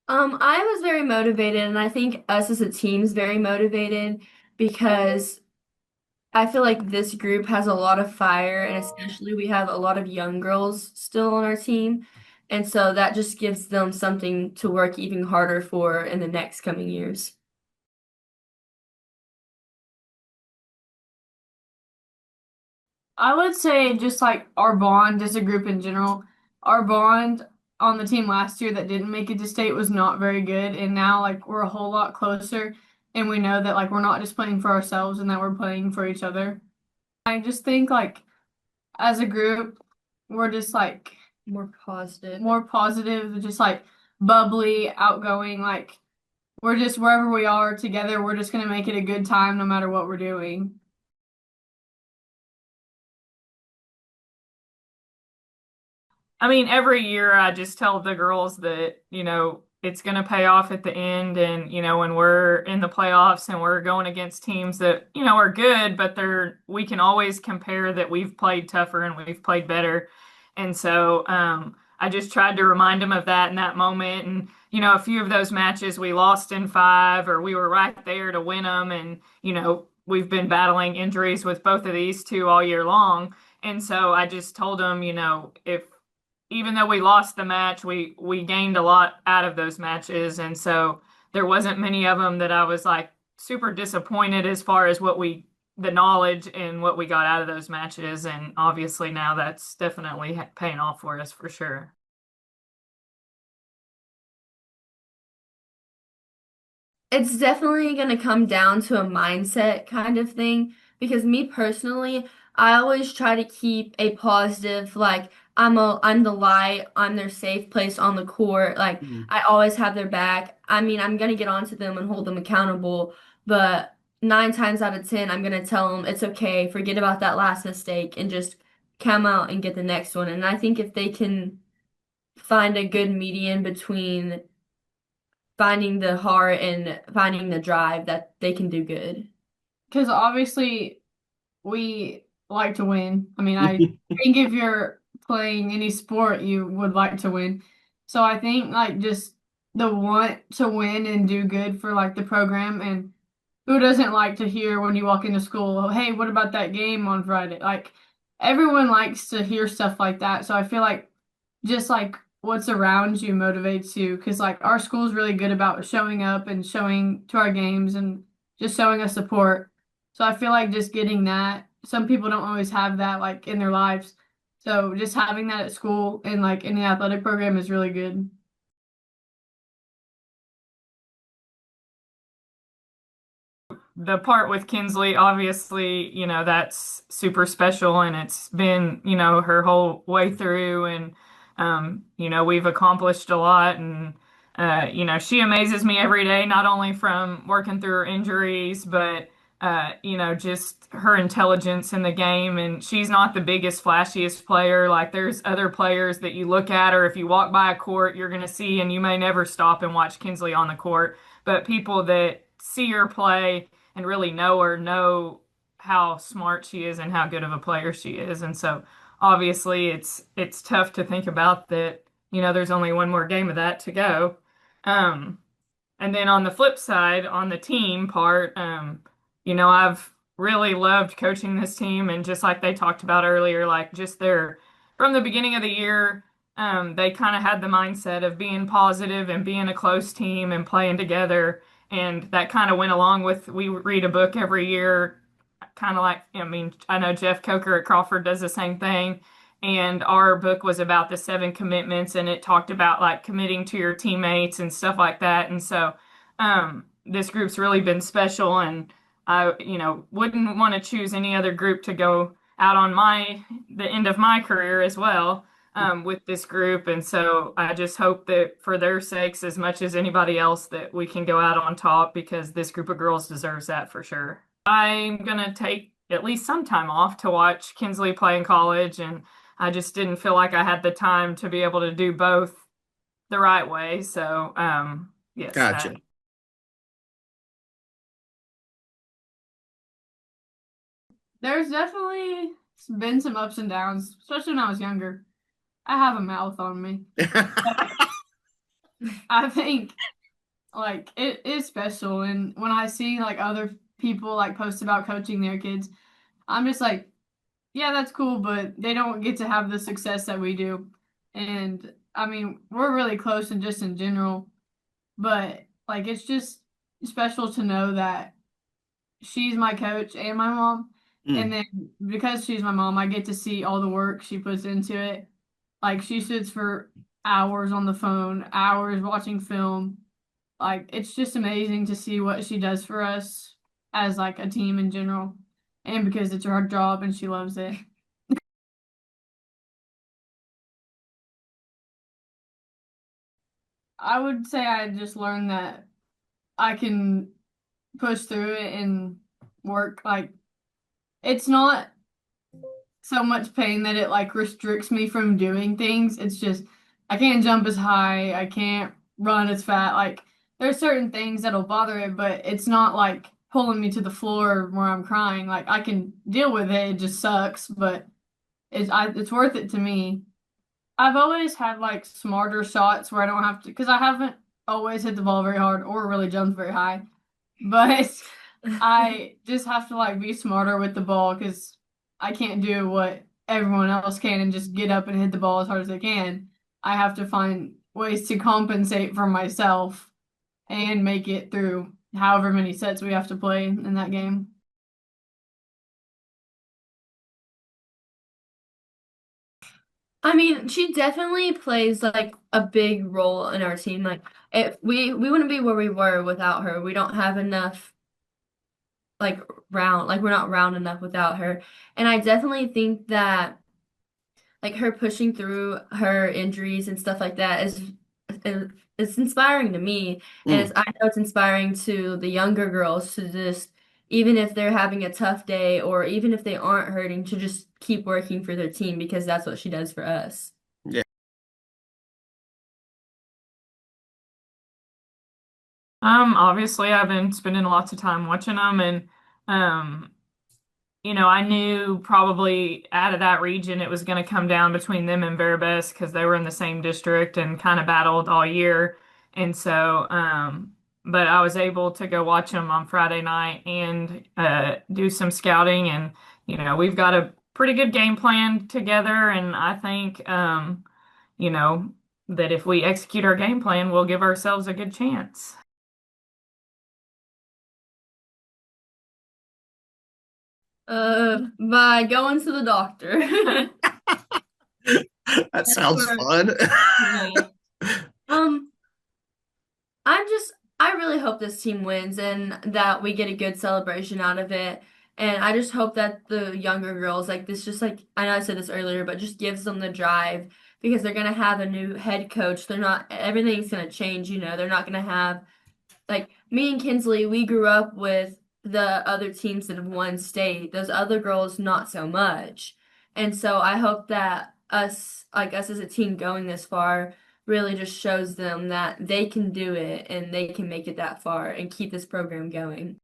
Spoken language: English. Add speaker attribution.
Speaker 1: I was very motivated, and I think us as a team is very motivated because I feel like this group has a lot of fire, and especially we have a lot of young girls still on our team. And so that just gives them something to work even harder for in the next coming years.
Speaker 2: I would say just like our bond as a group in general, our bond on the team last year that didn't make it to state was not very good. And now like we're a whole lot closer and we know that like we're not just playing for ourselves and that we're playing for each other. I just think like as a group, we're just like
Speaker 1: More positive.
Speaker 2: more positive, just like bubbly, outgoing, like we're just wherever we are together, we're just gonna make it a good time no matter what we're doing.
Speaker 3: I mean, every year I just tell the girls that, it's going to pay off at the end. And, when we're in the playoffs and we're going against teams that, are good, but we can always compare that we've played tougher and we've played better. And so, I just tried to remind them of that in that moment. And, a few of those matches we lost in five or we were right there to win them. And, we've been battling injuries with both of these two all year long. And so I just told them, if even though we lost the match, we gained a lot out of those matches, and so there wasn't many of them that I was like super disappointed as far as the knowledge and what we got out of those matches, and obviously now that's definitely paying off for us for sure.
Speaker 1: It's definitely going to come down to a mindset kind of thing because me personally, I always try to keep a positive like I'm the light, I'm their safe place on the court. Like
Speaker 4: Mhm.
Speaker 1: I always have their back. I mean, I'm going to get onto them and hold them accountable, but 9 times out of 10, I'm going to tell them it's okay, forget about that last mistake and just come out and get the next one. And I think if they can find a good median between finding the heart and finding the drive that they can do good.
Speaker 2: Because obviously we like to win. I mean, I think if you're playing any sport, you would like to win. So I think like just the want to win and do good for like the program and who doesn't like to hear when you walk into school, "Oh, hey, what about that game on Friday?" Like everyone likes to hear stuff like that. So I feel like just like what's around you motivates you because like our school's really good about showing up and showing to our games and just showing us support. So I feel like just getting that, some people don't always have that like in their lives. So just having that at school and like in the athletic program is really good.
Speaker 3: The part with Kinsley, obviously, that's super special and it's been, her whole way through and we've accomplished a lot and she amazes me every day, not only from working through her injuries, but just her intelligence in the game. And she's not the biggest, flashiest player. Like there's other players that you look at, or if you walk by a court, you're gonna see, and you may never stop and watch Kinsley on the court. But people that see her play and really know her know how smart she is and how good of a player she is. And so obviously it's tough to think about that, there's only one more game of that to go. Um, and then on the flip side, on the team part, I've really loved coaching this team and just like they talked about earlier, like just their from the beginning of the year, they kind of had the mindset of being positive and being a close team and playing together. And that kind of went along with we read a book every year, kind of like, I mean, I know Jeff Coker at Crawford does the same thing. And our book was about the seven commitments and it talked about like committing to your teammates and stuff like that. And so, this group's really been special and I, wouldn't want to choose any other group to go out on the end of my career as well, with this group. And so I just hope that for their sakes, as much as anybody else, that we can go out on top because this group of girls deserves that for sure. I'm gonna take at least some time off to watch Kinsley play in college, and I just didn't feel like I had the time to be able to do both the right way. So, yes,
Speaker 4: Gotcha.
Speaker 2: There's definitely been some ups and downs, especially when I was younger. I have a mouth on me. I think like it is special, and when I see like other people like post about coaching their kids, I'm just like, yeah, that's cool, but they don't get to have the success that we do. And I mean, we're really close and just in general, but like it's just special to know that she's my coach and my mom. And
Speaker 4: Mm.
Speaker 2: then because she's my mom, I get to see all the work she puts into it. Like she sits for hours on the phone, hours watching film. Like it's just amazing to see what she does for us as like a team in general. And because it's her job and she loves it. I would say I just learned that I can push through it and work. Like it's not so much pain that it like restricts me from doing things. It's just I can't jump as high, I can't run as fast. Like there's certain things that'll bother it, but it's not like pulling me to the floor where I'm crying. Like I can deal with it. It just sucks, but it's worth it to me. I've always had like smarter shots where I don't have to, because I haven't always hit the ball very hard or really jumped very high. But I just have to like be smarter with the ball because I can't do what everyone else can and just get up and hit the ball as hard as I can. I have to find ways to compensate for myself and make it through however many sets we have to play in that game.
Speaker 1: I mean, she definitely plays like a big role in our team. Like if we wouldn't be where we were without her. We don't have enough like we're not round enough without her. And I definitely think that like her pushing through her injuries and stuff like that is it's inspiring to me, and
Speaker 4: Mm.
Speaker 1: I know it's inspiring to the younger girls to just even if they're having a tough day or even if they aren't hurting to just keep working for their team because that's what she does for us.
Speaker 4: Yeah.
Speaker 3: Obviously I've been spending lots of time watching them and um I knew probably out of that region it was going to come down between them and Veribest because they were in the same district and kind of battled all year. And so, but I was able to go watch them on Friday night and do some scouting. And, we've got a pretty good game plan together. And I think, you know, that if we execute our game plan, we'll give ourselves a good chance.
Speaker 1: By going to the doctor.
Speaker 4: That
Speaker 1: That's
Speaker 4: sounds
Speaker 1: where,
Speaker 4: fun.
Speaker 1: yeah. Um, I'm just, I really hope this team wins and that we get a good celebration out of it. And I just hope that the younger girls, like this, just like, I know I said this earlier, but just gives them the drive because they're going to have a new head coach. They're not, everything's going to change, they're not going to have like me and Kinsley, we grew up with the other teams that have won state. Those other girls, not so much. And so I hope that us as a team going this far, really just shows them that they can do it and they can make it that far and keep this program going.